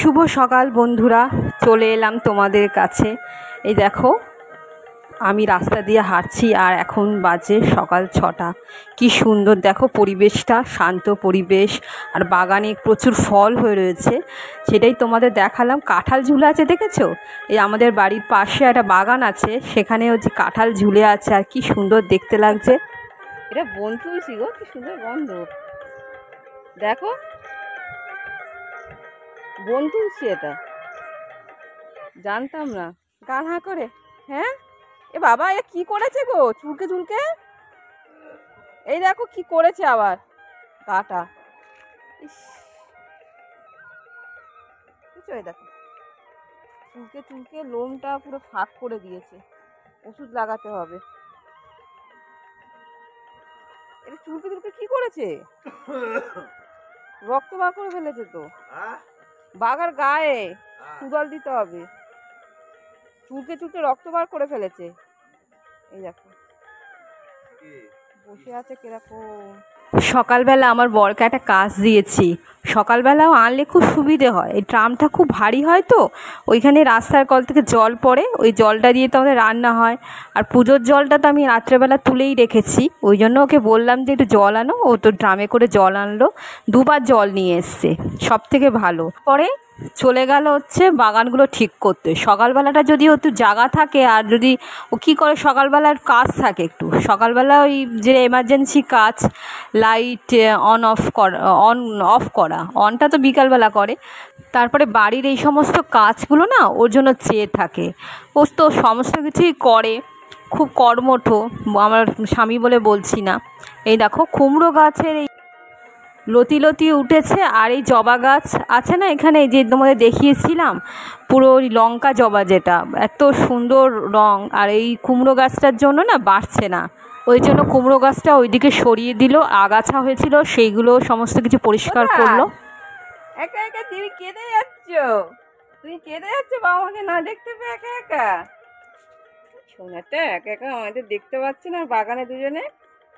শুভ সকাল বন্ধুরা, চলে এলাম তোমাদের কাছে। এই দেখো, আমি রাস্তা দিয়ে হাঁটছি আর এখন বাজে সকাল 6টা। কি সুন্দর দেখো পরিবেশটা, শান্ত পরিবেশ, আর বাগানে প্রচুর ফল হয়ে রয়েছে, সেটাই তোমাদের দেখালাম। কাঁঠাল ঝুলে আছে, দেখেছো? এই আমাদের বাড়ির পাশে একটা বাগান আছে, সেখানে হচ্ছে কাঁঠাল ঝুলে আছে, আর কি সুন্দর দেখতে লাগছে। এটা বন তুলসী গো, কি সুন্দর গন্ধ দেখো, বন তুলসী। এটা জানতাম না। গান হাঁ করে, হ্যাঁ। এ বাবা, এ কি করেছে গো, চুলকে চুলকে? এই দেখো কি করেছে আবার গাটা। এই দেখো, চুলকে চুলকে লোমটা পুরো ফাঁক করে দিয়েছে। ওষুধ লাগাতে হবে। এটা চুলকে চুলকে কি করেছে? রক্ত বার করে ফেলেছে তো। বাঘার গায়ে কুদাল দিতে হবে। চুলকে চুলকে রক্ত বার করে ফেলেছে। এই দেখো বসে আছে কিরকম। সকালবেলা আমার বরকে একটা কাজ দিয়েছি, সকালবেলাও আনলে খুব সুবিধে হয়। এই ট্রামটা খুব ভারী হয় তো, ওইখানে রাস্তার কল থেকে জল পড়ে, ওই জলটা দিয়ে তো আমাদের রান্না হয়। আর পুজোর জলটা তো আমি রাত্রেবেলা তুলেই রেখেছি, ওই জন্য ওকে বললাম যে একটু জল আনো। ও তো ড্রামে করে জল আনলো, 2বার জল নিয়ে এসছে, সব থেকে ভালো। পরে চলে গেল হচ্ছে বাগানগুলো ঠিক করতে। সকালবেলাটা যদি ও একটু জাগা থাকে, আর যদি ও কী করে, সকালবেলার কাজ থাকে একটু, সকালবেলা ওই যে এমার্জেন্সি কাজ, লাইট অন অফ করা, অনটা তো বিকালবেলা করে। তারপরে বাড়ির এই সমস্ত কাজগুলো না ওর জন্য চেয়ে থাকে। ও তো সমস্ত কিছুই করে, খুব কর্মঠ আমার স্বামী বলে বলছি না। এই দেখো কুমড়ো গাছের এই লতি লতি উঠেছে, আর এই জবা গাছ আছে না এখানে, যে তোমাদের দেখিয়েছিলাম, পুরো লঙ্কা জবা, যেটা এত সুন্দর রং, আর এই কুমড়ো গাছটার জন্য না বাড়ছে না, ওই জন্য কুমড়ো গাছটা ওইদিকে সরিয়ে দিল। আগাছা হয়েছিল, সেইগুলো সমস্ত কিছু পরিষ্কার করলো। একা একা তুমি কেঁদে যাচ্ছ, তুমি কেঁদে যাচ্ছ বাবাকে না দেখতে পেয়ে একা একা। শোনাটা একা একা আমাদের দেখতে পাচ্ছি না বাগানে দুজনে,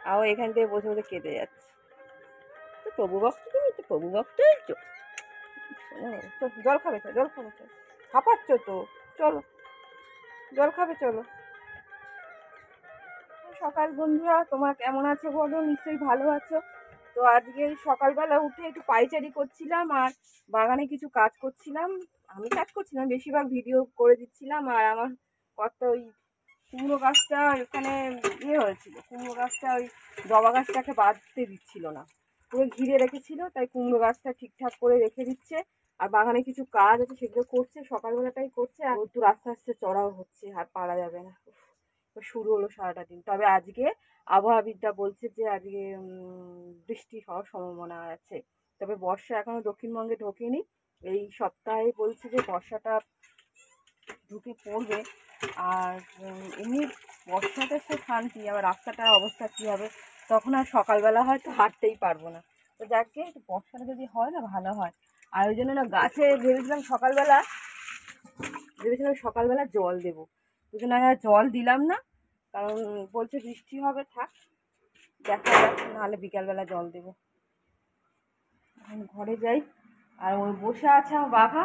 আর এখান থেকে বসে বসে কেঁদে যাচ্ছে। প্রভু ভক্ত, তুমি তো প্রভু ভক্ত। জল খাবে তো, জল খাবে তো, হাঁপাচ্ছ তো, চলো জল খাবে, চলো। সকাল বন্ধুরা, তোমরা কেমন আছো বলো? নিশ্চয়ই ভালো আছো। তো আজকে সকালবেলা উঠে একটু পাইচারি করছিলাম, আর বাগানে কিছু কাজ করছিলাম। আমি কাজ করছিলাম, বেশিরভাগ ভিডিও করে দিচ্ছিলাম। আর আমার কত ওই কুমড়ো গাছটা এখানে হয়েছিল, কুমড়ো গাছটা ওই জবা গাছটাকে বাঁধতে দিচ্ছিল না, পুরো ঘিরে রেখেছিল, তাই কুমড়ো গাছটা ঠিকঠাক করে রেখে দিচ্ছে। আর বাগানে কিছু কাজ আছে, সেগুলো করছে, সকালবেলাটাই করছে। আর একটু আস্তে আস্তে চড়াও হচ্ছে, আর পারা যাবে না, শুরু হলো সারাটা দিন। তবে আজকে আবহাওয়াবিদরা বলছে যে আজকে বৃষ্টি হওয়ার সম্ভাবনা আছে। তবে বর্ষা এখনো দক্ষিণবঙ্গে ঢোকেনি, এই সপ্তাহে বলছে যে বর্ষাটা ঢুকে পড়বে। আর এমনি বর্ষাটা সে শান্তি, আবার রাস্তাটার অবস্থা কী হবে তখন, আর সকালবেলা হয়তো হাঁটতেই পারবো না। তো যাকে বর্ষাটা যদি হয় না ভালো হয়। আর ওই জন্য না গাছে ভেবেছিলাম সকালবেলা জল দেবো, দুদিন আগে জল দিলাম না, কারণ বলছে বৃষ্টি হবে, থাক দেখা যাচ্ছে, নাহলে বিকালবেলা জল দেবো। এখন ঘরে যাই। আর ওই বসে আছে আমার বাঘা,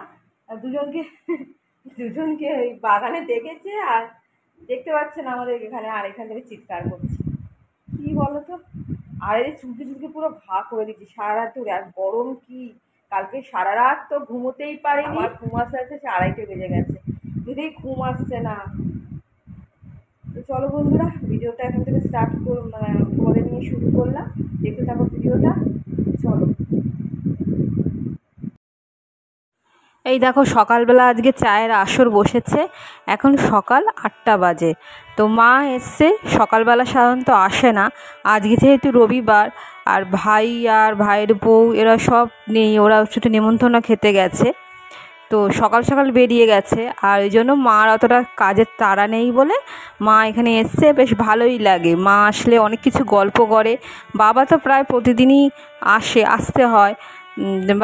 আর দুজনকে ওই বাগানে দেখেছে, আর দেখতে পাচ্ছে না আমাদের এখানে, আর এখান থেকে চিৎকার করছে। কী বলো তো, আর এই চুলকে চুলকে পুরো ঘা করে দিচ্ছি সারা রাত ধরে। আর গরম কি, কালকে সারা রাত তো ঘুমোতেই পারিনি, আর ঘুম আসতে আসতে 2:30 বেজে গেছে, যদি ঘুম আসছে না। তো চলো বন্ধুরা, ভিডিওটা এখান থেকে স্টার্ট তোমাদের নিয়ে শুরু করলাম, দেখতে থাকো ভিডিওটা, চলো। এই দেখো সকালবেলা আজকে চায়ের আসর বসেছে, এখন সকাল 8টা বাজে। তো মা এসছে, সকালবেলা সাধারণত আসে না, আজকে যেহেতু রবিবার, আর ভাই আর ভাইয়ের বউ এরা সব নেই, ওরা শুধু নেমন্তন্ন খেতে গেছে, তো সকাল সকাল বেরিয়ে গেছে। আর ওই জন্য মার অতটা কাজের তাড়া নেই বলে মা এখানে এসছে, বেশ ভালোই লাগে। মা আসলে অনেক কিছু গল্প করে, বাবা তো প্রায় প্রতিদিনই আসতে হয়।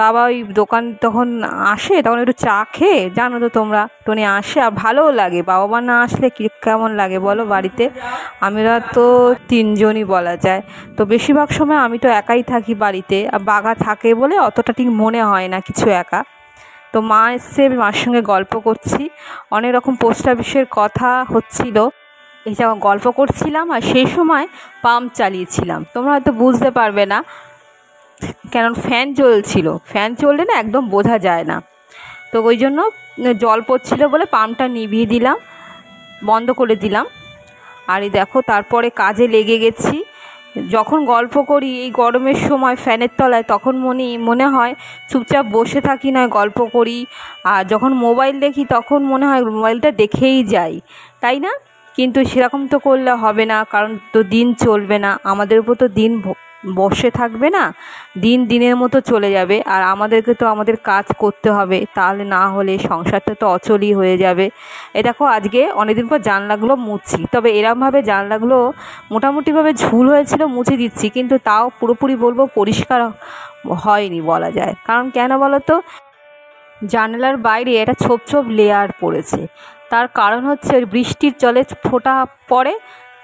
বাবা ওই দোকান তখন আসে, তখন একটু চা খেয়ে, জানো তো তোমরা, টোনে আসে, আর ভালোও লাগে। বাবা মা না আসলে কেমন লাগে বলো বাড়িতে? আমরা তো 3জনই বলা যায়, তো বেশিরভাগ সময় আমি তো একাই থাকি বাড়িতে, আর বাঘা থাকে বলে অতটা ঠিক মনে হয় না কিছু একা। তো মা এসছে, মার সঙ্গে গল্প করছি, অনেক রকম পোস্ট অফিসের কথা হচ্ছিল, এই যে গল্প করছিলাম। আর সেই সময় পাম্প চালিয়েছিলাম, তোমরা হয়তো বুঝতে পারবে না, কারণ ফ্যান চলছিল, ফ্যান চললে না একদম বোঝা যায় না। তো ওই জন্য জল পড়ছিল বলে পাম্পটা নিভিয়ে দিলাম, বন্ধ করে দিলাম। আর এই দেখো তারপরে কাজে লেগে গেছি। যখন গল্প করি এই গরমের সময় ফ্যানের তলায়, তখন মনে হয় চুপচাপ বসে থাকি, নয় গল্প করি। আর যখন মোবাইল দেখি তখন মনে হয় মোবাইলটা দেখেই যাই, তাই না? কিন্তু সেরকম তো করলে হবে না, কারণ তো দিন চলবে না, আমাদের উপর তো দিন বসে থাকবে না, দিন দিনের মতো চলে যাবে। আর আমাদেরকে তো আমাদের কাজ করতে হবে, তাহলে না হলে সংসারটা তো অচলই হয়ে যাবে। এ দেখো আজকে অনেকদিন পর জানলাগুলো মুছছি, তবে এরমভাবে জানলাগুলো মোটামুটিভাবে ঝুল হয়েছিল, মুছে দিচ্ছি, কিন্তু তাও পুরোপুরি বলবো পরিষ্কার হয়নি বলা যায়। কারণ কেন বলো তো, জানলার বাইরে একটা ছোপ ছোপ লেয়ার পড়েছে, তার কারণ হচ্ছে বৃষ্টির জলে ফোঁটা পড়ে,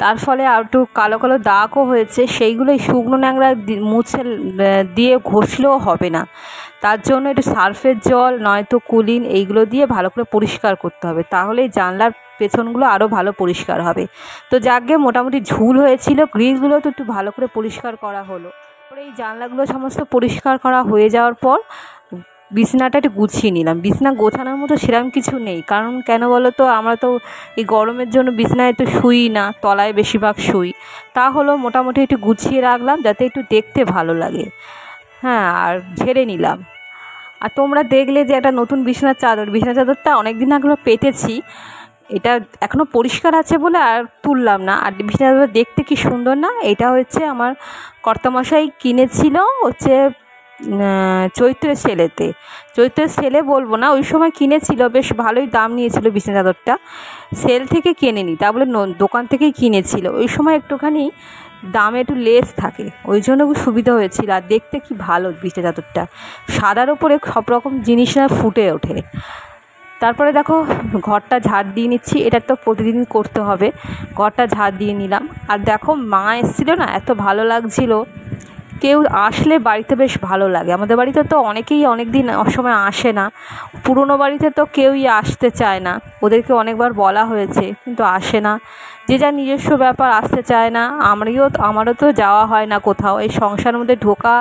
তার ফলে আর একটু কালো কালো দাগও হয়েছে, সেইগুলোই শুকনো ন্যাংরা মুছে দিয়ে ঘষলেও হবে না, তার জন্য একটু সার্ফের জল নয়তো কুলিন এইগুলো দিয়ে ভালো করে পরিষ্কার করতে হবে, তাহলেই জানলার পেছনগুলো আরও ভালো পরিষ্কার হবে। তো যাকে মোটামুটি ঝুল হয়েছিল, গ্রিলগুলো তো একটু ভালো করে পরিষ্কার করা হলো। তারপরে এই জানলাগুলো সমস্ত পরিষ্কার করা হয়ে যাওয়ার পর বিছনাটা একটু গুছিয়ে নিলাম। বিছনা গোছানোর মতো সেরকম কিছু নেই, কারণ কেন বলো তো, আমরা তো এই গরমের জন্য বিছনায় একটু শুই না, তলায় বেশিরভাগ শুই। তা হলো মোটামুটি একটু গুছিয়ে রাখলাম যাতে একটু দেখতে ভালো লাগে। হ্যাঁ, আর ঝেড়ে নিলাম। আর তোমরা দেখলে যে একটা নতুন বিছানার চাদরটা অনেক দিন আগে পেতেছি, এটা এখনও পরিষ্কার আছে বলে আর তুললাম না। আর বিছানার চাদর দেখতে কি সুন্দর না, এটা হচ্ছে আমার কর্তামশাই কিনেছিল হচ্ছে চৈত্রের সেলে বলবো না, ওই সময় কিনেছিল, বেশ ভালোই দাম নিয়েছিল বিছানা চাদরটা, সেল থেকে কেনেনি, তা বলে দোকান থেকেই কিনেছিল। ওই সময় একটুখানি দামে একটু লেস থাকে, ওই জন্য খুব সুবিধা হয়েছিল। আর দেখতে কি ভালো বিছানা চাদরটা, সাদার উপরে সব রকম জিনিস না ফুটে ওঠে। তারপরে দেখো ঘরটা ঝাড় দিয়ে নিচ্ছি, এটা তো প্রতিদিন করতে হবে, ঘরটা ঝাড় দিয়ে নিলাম। আর দেখো মা এসেছিলো না, এত ভালো লাগছিল, কেউ আসলে বাড়িতে বেশ ভালো লাগে। আমাদের বাড়িতে তো অনেকেই অনেক দিন সময় আসে না, পুরনো বাড়িতে তো কেউই আসতে চায় না, ওদেরকে অনেকবার বলা হয়েছে কিন্তু আসে না, যে যার নিজস্ব ব্যাপার, আসতে চায় না। আমারও তো যাওয়া হয় না কোথাও, এই সংসারের মধ্যে ঢোকা,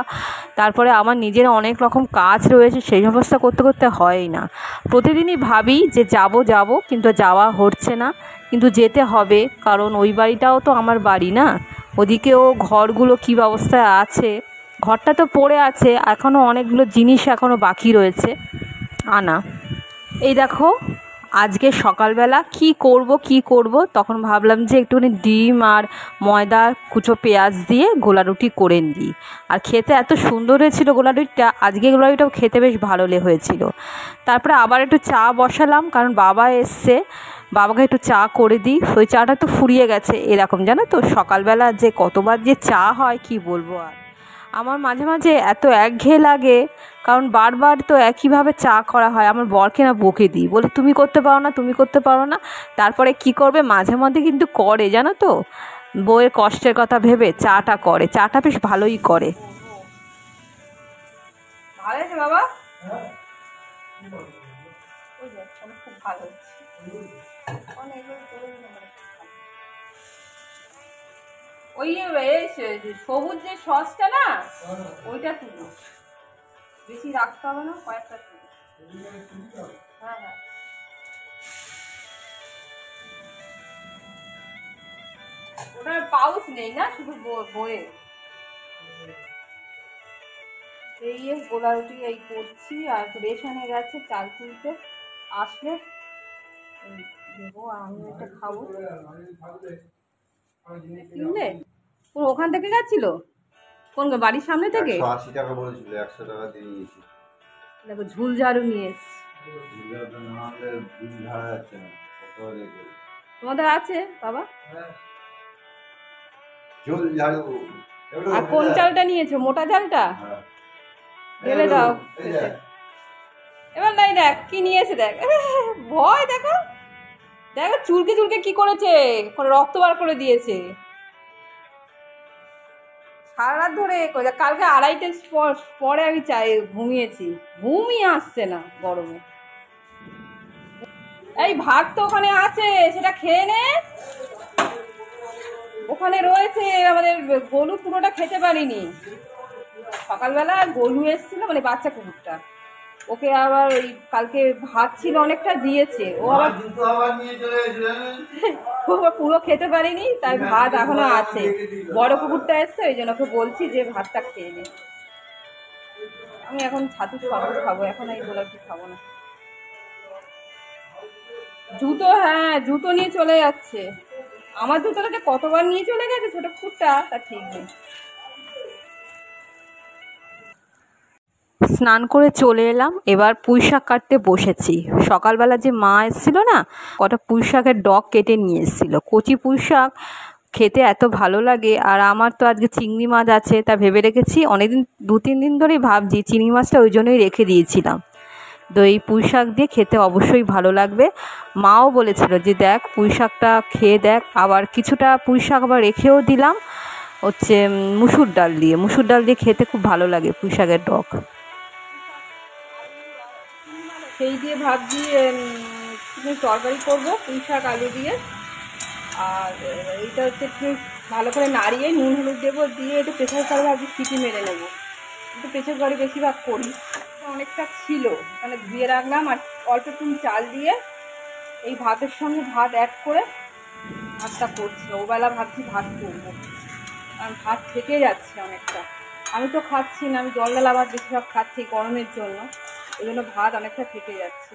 তারপরে আমার নিজের অনেক রকম কাজ রয়েছে, সেই সমস্ত করতে করতে হয়ই না। প্রতিদিনই ভাবি যে যাব, কিন্তু যাওয়া হচ্ছে না, কিন্তু যেতে হবে, কারণ ওই বাড়িটাও তো আমার বাড়ি না। ওদিকেও ঘরগুলো কী অবস্থায় আছে, ঘরটা তো পড়ে আছে, এখনও অনেকগুলো জিনিস এখনও বাকি রয়েছে আনা। এই দেখো আজকে সকালবেলা কি করব, তখন ভাবলাম যে একটুখানি ডিম আর ময়দা কুচো পেঁয়াজ দিয়ে গোলা রুটি করে নিই। আর খেতে এত সুন্দর হয়েছিল গোলা রুটিটা, আজকে গোলা রুটিটাও খেতে বেশ ভালো হয়েছিল। তারপরে আবার একটু চা বসালাম, কারণ বাবা এসছে, বাবাকে একটু চা করে দিই। ওই চাটা তো ফুরিয়ে গেছে, এরকম জানো তো সকালবেলা যে কতবার যে চা হয় কি বলবো। আর আমার মাঝে মাঝে এত একঘেয়ে লাগে, কারণ বারবার তো একইভাবে চা করা হয়। আমার বরকে না বকে দিই, বলে তুমি করতে পারো না। তারপরে কি করবে, মাঝে মধ্যে কিন্তু করে, জানো তো, বউয়ের কষ্টের কথা ভেবে চাটা করে, চাটা বেশ ভালোই করে। ভালো আছে বাবা, খুব ভালো ওই সবুজ যে সসটা না, ওইটা তুলো, বেশি রাখতে হবে না, কয়েকটা তুলো। হ্যাঁ হ্যাঁ, ওটার পাউচ নেই না, শুধু বয়ে। এই গোলা রুটি এই করছি, আর রেশনে গেছে চাল তুলতে, আসলে দেবো, আমি এটা খাবো। কিনলে ওখান থেকে গেছিল, কোন বাড়ির সামনে থেকে 180 টাকা বলেছিল, 100 টাকা দিয়ে দিয়েছি। দেখো ঝুল ঝাড়ু নিয়ে এসছি। তোমাদের আছে বাবা? ঝুল ঝাড়ু। আর কোন চালটা নিয়েছো, মোটা চালটা? ঢেলে দাও। এবার নাই, দেখ কি নিয়েছে, দেখ ভয়, দেখো দেখো চুলকে কি করেছে, রক্ত বার করে দিয়েছে। সারা রাত ধরে কালকে 2:30টার পরে আমি ঘুমিয়েছি, ঘুমই আসছে না গরমে। এই ভাত তো ওখানে আছে, সেটা খেয়ে নে। ওখানে রয়েছে, আমাদের গোলু পুরোটা খেতে পারিনি। সকালবেলা গোলু এসেছিল, মানে বাচ্চা কুকুরটা, ওকে আবার ওই কালকে ভাত ছিল অনেকটা দিয়েছে, ও আবার পুরো খেতে পারিনি, তাই ভাত এখনো আছে। বড় কুকুরটা এসছে, ওই জন্য ওকে বলছি যে ভাতটা খেয়ে নে। আমি এখন ছাতু শরবত খাবো, এখন এই গোলাপি খাবো না। জুতো, হ্যাঁ জুতো নিয়ে চলে যাচ্ছে। আমার জুতোটাকে কতবার নিয়ে চলে গেছে ছোট কুকুরটা, তা ঠিক নেই। স্নান করে চলে এলাম, এবার পুঁই শাক কাটতে বসেছি। সকালবেলা যে মা এসেছিল না, কটা পুঁই শাকের ডগ কেটে নিয়ে এসেছিলো। কচি পুঁই শাক খেতে এত ভালো লাগে, আর আমার তো আজকে চিংড়ি মাছ আছে, তা ভেবে রেখেছি। অনেকদিন 2-3 দিন ধরেই ভাবছি, চিংড়ি মাছটা ওই জন্যই রেখে দিয়েছিলাম। তো এই পুঁই শাক দিয়ে খেতে অবশ্যই ভালো লাগবে। মাও বলেছিল যে দেখ পুঁই শাকটা খেয়ে দেখ। আবার কিছুটা পুঁই শাক আবার রেখেও দিলাম হচ্ছে মুসুর ডাল দিয়ে খেতে খুব ভালো লাগে পুঁই শাকের ডগ। সেই দিয়ে ভাবছি তরকারি করবো পুঁই শাক আলু দিয়ে। আর এইটা হচ্ছে একটু ভালো করে নাড়িয়ে নুন হলুদ দেবো, দিয়ে একটু প্রেসার কুকারে ভাবছি সিটি মেরে নেবো। একটু প্রেসার কুকারে বেশিরভাগ করি, অনেকটা ছিল মানে ধুয়ে রাখলাম। আর অল্প একটু চাল দিয়ে এই ভাতের সঙ্গে ভাত অ্যাড করে ভাতটা করছি। ওবেলা ভাবছি ভাত করবো, কারণ ভাত থেকে যাচ্ছে অনেকটা। আমি তো খাচ্ছি না, আমি জল ডালা ভাত বেশিরভাগ খাচ্ছি গরমের জন্য, ওই জন্য ভাত অনেকটা থেকে যাচ্ছে।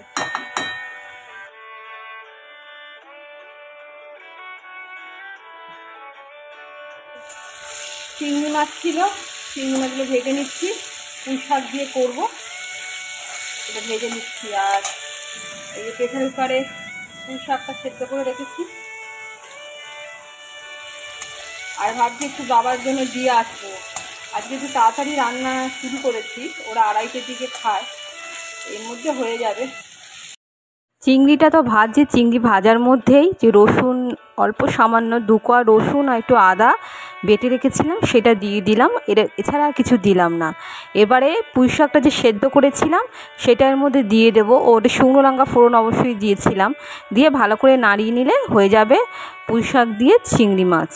চিংড়ি মাছ ছিল, চিংড়ি মাছগুলো ভেজে নিচ্ছি, পুঁই শাক দিয়ে করবো, এটা ভেজে নিচ্ছি। আর এই যে প্রেসার কুকারে পুঁই শাকটা সেদ্ধ করে রেখেছি। আর ভাবছি একটু বাবার জন্য দিয়ে আসবো। আজকে একটু তাড়াতাড়ি রান্না শুরু করেছি, ওরা 2:30টার দিকে খায়, এর মধ্যে হয়ে যাবে। চিংড়িটা তো ভাজছি, চিংড়ি ভাজার মধ্যেই যে রসুন অল্প সামান্য 2 কোয়া রসুন আর একটু আদা বেটে রেখেছিলাম সেটা দিয়ে দিলাম, এছাড়া আর কিছু দিলাম না। এবারে পুঁই শাকটা যে সেদ্ধ করেছিলাম সেটার মধ্যে দিয়ে দেবো। ওটা শুকনো লঙ্কা ফোড়ন অবশ্যই দিয়েছিলাম, দিয়ে ভালো করে নাড়িয়ে নিলে হয়ে যাবে পুঁই শাক দিয়ে চিংড়ি মাছ।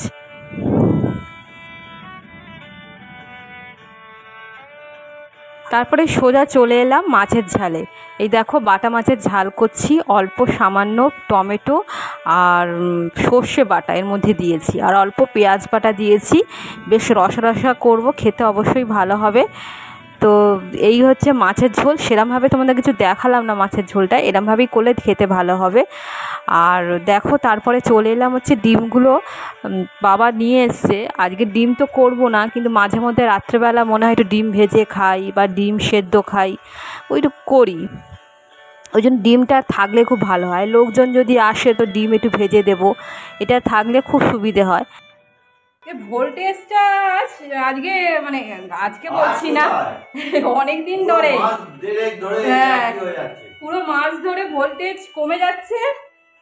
তারপরে সোজা চলে এলাম মাছের ঝালে। এই দেখো বাটা মাছের ঝাল করছি, অল্প সামান্য টমেটো আর সর্ষে বাটা এর মধ্যে দিয়েছি, আর অল্প পেঁয়াজ বাটা দিয়েছি। বেশ রসা রসা করবো, খেতে অবশ্যই ভালো হবে। তো এই হচ্ছে মাছের ঝোল। সেরমভাবে তোমাদের কিছু দেখালাম না মাছের ঝোলটা, এরমভাবেই করলে খেতে ভালো হবে। আর দেখো তারপরে চলে এলাম হচ্ছে ডিমগুলো বাবা নিয়ে এসছে। আজকে ডিম তো করবো না, কিন্তু মাঝে মধ্যে রাত্রেবেলা মনে হয় একটু ডিম ভেজে খাই বা ডিম সেদ্ধ খাই, ওইটু করি। ওই জন্য ডিমটা থাকলে খুব ভালো হয়। লোকজন যদি আসে তো ডিম একটু ভেজে দেবো, এটা থাকলে খুব সুবিধে হয়। ভোল্টেজটা আজকে মানে আজকে বলছি না, অনেক দিন ধরে, হ্যাঁ পুরো মাস ধরে ভোল্টেজ কমে যাচ্ছে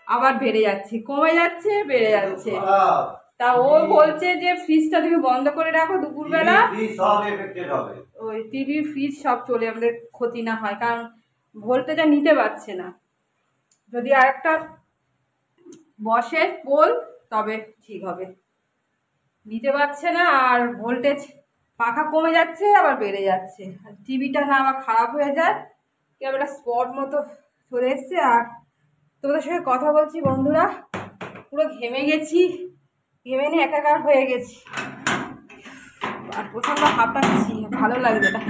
আবার বেড়ে যাচ্ছে, কমে যাচ্ছে বেড়ে যাচ্ছে। তা ও বলছে যে ফ্রিজটা তুমি বন্ধ করে রাখো দুপুরবেলা, ওই টিভি ফ্রিজ সব চলে আমাদের ক্ষতি না হয়, কারণ ভোল্টেজটা নিতে পারছে না। যদি আরেকটা বসে পোল তবে ঠিক হবে, নিতে পারছে না। আর ভোল্টেজ পাখা কমে যাচ্ছে আবার বেড়ে যাচ্ছে, আর টিভিটা না আবার খারাপ হয়ে যায়, কেমন একটা স্পট মতো চলে এসছে। আর তোমাদের সঙ্গে কথা বলছি বন্ধুরা, পুরো ঘেমে গেছি, ঘেমে নিয়ে একাকার হয়ে গেছি, আর প্রচণ্ড হাঁপাচ্ছি, ভালো লাগবে না।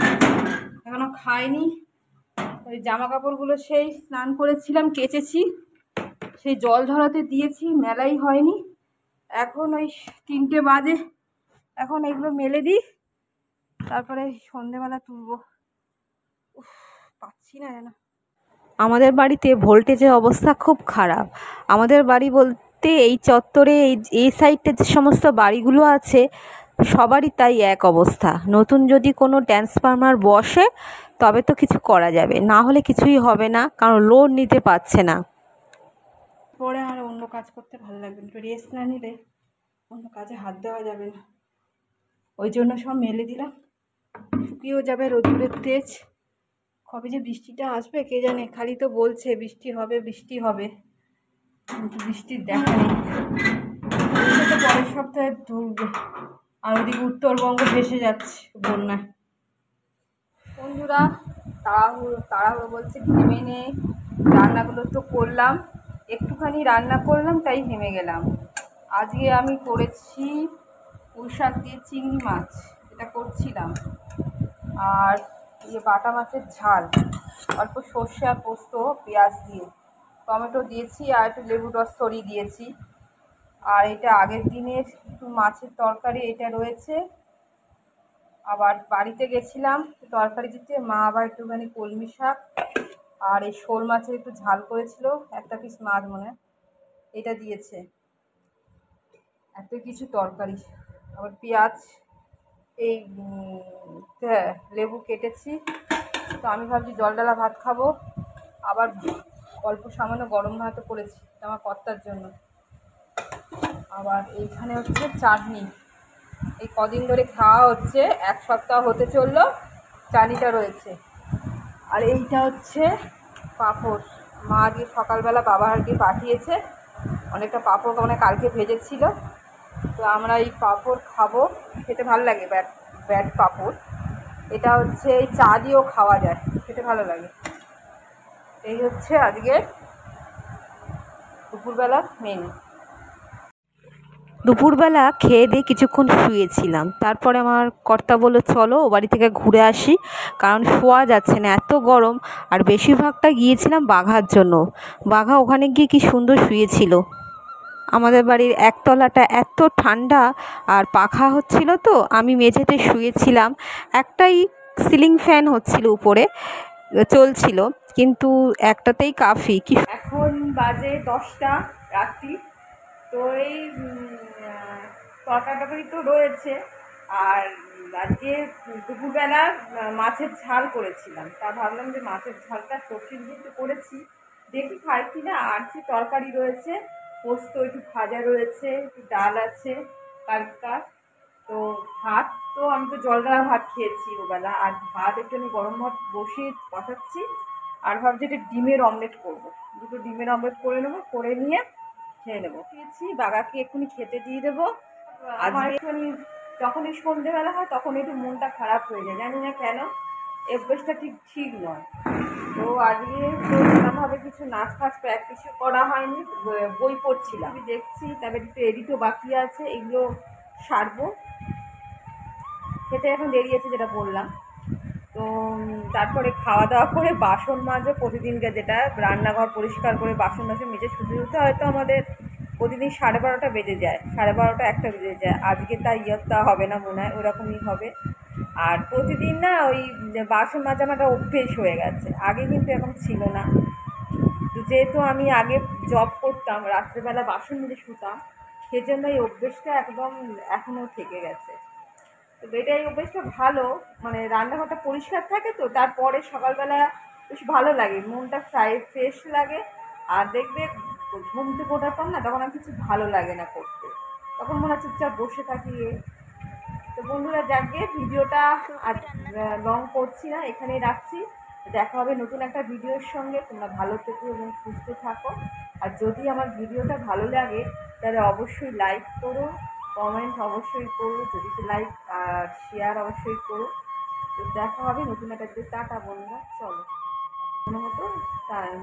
এখনো খাইনি, ওই জামা কাপড়গুলো সেই স্নান করেছিলাম কেচেছি, সেই জল ঝরাতে দিয়েছি, মেলাই হয়নি। এখন ওই 3টে বাজে, এখন এগুলো মেলে দিই, তারপরে সন্ধেবেলা তুলবো। পাচ্ছি না যেন। আমাদের বাড়িতে ভোল্টেজের অবস্থা খুব খারাপ। আমাদের বাড়ি বলতে এই চত্বরে এই সাইডে যে সমস্ত বাড়িগুলো আছে সবারই তাই এক অবস্থা। নতুন যদি কোনো ট্রান্সফরমার বসে তবে তো কিছু করা যাবে, না হলে কিছুই হবে না, কারণ লোড নিতে পারছে না। পরে আর অন্য কাজ করতে ভালো লাগবে না, একটু রেস্ট না নিলে অন্য কাজে হাত দেওয়া যাবে না। ওই জন্য সব মেলে দিলাম, শুকিয়েও যাবে রোদ্দুরের তেজ। কবে যে বৃষ্টিটা আসবে কে জানে, খালি তো বলছে বৃষ্টি হবে বৃষ্টি হবে, কিন্তু বৃষ্টির দেখা নেই। তো পরের সপ্তাহে ধরবে, আর ওদিকে উত্তরবঙ্গ ভেসে যাচ্ছে বন্যায়। বন্ধুরা তাড়াহুড়ো বলছে ঘেমে নে, রান্নাগুলো তো করলাম, একটুখানি রান্না করলাম তাই ঘেমে গেলাম। আজকে আমি করেছি পুঁই শাক দিয়ে চিংড়ি মাছ, এটা করছিলাম, আর বাটা মাছের ঝাল, অল্প সর্ষে আর পোস্ত পেঁয়াজ দিয়ে, টমেটো দিয়েছি আর একটু লেবুর রস ছড়িয়ে দিয়েছি। আর এটা আগের দিনের একটু মাছের তরকারি এটা রয়েছে। আবার বাড়িতে গেছিলাম তরকারি দিতে, মা আবার একটুখানি কলমি শাক আর এই শোল মাছের একটু ঝাল করেছিল, একটা পিস মাছ মনে এটা দিয়েছে। এত কিছু তরকারি, আবার পেঁয়াজ, এই লেবু কেটেছি। তো আমি ভাবছি জল ডালা ভাত খাবো, আবার অল্প সামান্য গরম ভাতও করেছি আমার কর্তার জন্য। আবার এইখানে হচ্ছে চাটনি, এই কদিন ধরে খাওয়া হচ্ছে, 1 সপ্তাহ হতে চললো, চাটনিটা রয়েছে। আর এইটা হচ্ছে পাঁপড়, মা আজকে সকালবেলা বাবা আর কি পাঠিয়েছে, অনেকটা পাঁপড় মানে কালকে ভেজেছিল। তো আমরা এই পাঁপড় খাবো, খেতে ভালো লাগে, ব্যাট পাঁপড়। এটা হচ্ছে এই চা দিয়েও খাওয়া যায়, খেতে ভালো লাগে। এই হচ্ছে আজকে দুপুরবেলা মেনু। দুপুরবেলা খেয়ে দিয়ে কিছুক্ষণ শুয়েছিলাম, তারপরে আমার কর্তা বললো চলো ও বাড়ি থেকে ঘুরে আসি, কারণ শোয়া যাচ্ছে না, এত গরম। আর বেশিরভাগটা গিয়েছিলাম বাঘার জন্য, বাঘা ওখানে গিয়ে কি সুন্দর শুয়েছিল। আমাদের বাড়ির একতলাটা এত ঠান্ডা, আর পাখা হচ্ছিল, তো আমি মেঝেতে শুয়েছিলাম, একটাই সিলিং ফ্যান হচ্ছিল উপরে চলছিল, কিন্তু একটাতেই কাফি। কি এখন বাজে 10টা রাত্রি। তো এই তরকারি তো রয়েছে, আর আজকে দুপুরবেলা মাছের ঝাল করেছিলাম, তা ভাবলাম যে মাছের ঝালটা সবজি দিয়ে করেছি, দেখি খাই কিনা। আর যে তরকারি রয়েছে, পোস্ত একটু ভাজা রয়েছে, একটু ডাল আছে কালকার, তো ভাত তো আমি তো জল দেওয়া ভাত খেয়েছি ওবেলা, আর ভাত একটু আমি গরম ভাত বসিয়ে বসাচ্ছি। আর ভাবছি একটা ডিমের অমলেট করবো, দুটো ডিমের অমলেট করে নেবো, করে নিয়ে খেয়ে নেবো। খেয়েছি, বাগাকে এক্ষুনি খেতে দিয়ে দেবো। আজকে একটুখানি যখনই সন্ধ্যেবেলা হয় তখন একটু মনটা খারাপ হয়ে যায়, জানি না কেন, অভ্যেসটা ঠিক নয়। তো আজকে তো সেরকমভাবে কিছু নাচ ফাচ প্র্যাকটিসও করা হয়নি, বই পড়ছিলাম, আমি দেখছি, তারপরে একটু এডিটও বাকি আছে, এগুলো সারবো। খেতে এখন দেরি আছে যেটা বললাম। তো তারপরে খাওয়া দাওয়া করে বাসন মাজো, প্রতিদিনকে যেটা রান্নাঘর পরিষ্কার করে বাসন মেজে শুধু হয়তো আমাদের প্রতিদিন 12:30টা বেজে যায়, 12:30 1টা বেজে যায়। আজকে তার ইয়ত্তা হবে না মনে হয়, ওরকমই হবে। আর প্রতিদিন না ওই বাসন মাজামাটা অভ্যেস হয়ে গেছে, আগে কিন্তু এখন ছিল না। যেহেতু আমি আগে জব করতাম, রাত্রেবেলা বাসন মেজে শুতাম, সেজন্য এই অভ্যেসটা একদম এখনও থেকে গেছে। তো এটাই অভ্যেসটা ভালো, মানে রান্নাঘরটা পরিষ্কার থাকে, তো তারপরে সকালবেলা বেশ ভালো লাগে, মনটা ফ্রেশ লাগে। আর দেখবে ঘুম থেকে ওঠার পর না, তখন আর কিছু ভালো লাগে না করতে, তখন মনে হয় চুপচাপ বসে থাকি। তো বন্ধুরা যাকে ভিডিওটা আজ লং করছি না, এখানেই রাখছি। দেখা হবে নতুন একটা ভিডিওর সঙ্গে, তোমরা ভালো থেকো এবং সুস্থ থাকো। আর যদি আমার ভিডিওটা ভালো লাগে তাহলে অবশ্যই লাইক করো, কমেন্ট অবশ্যই করো, যদি লাইক আর শেয়ার অবশ্যই করো। তো দেখা হবে নতুন একটা ভিডিও। টাটা বন্ধুরা, চলো কোনো মতো টান।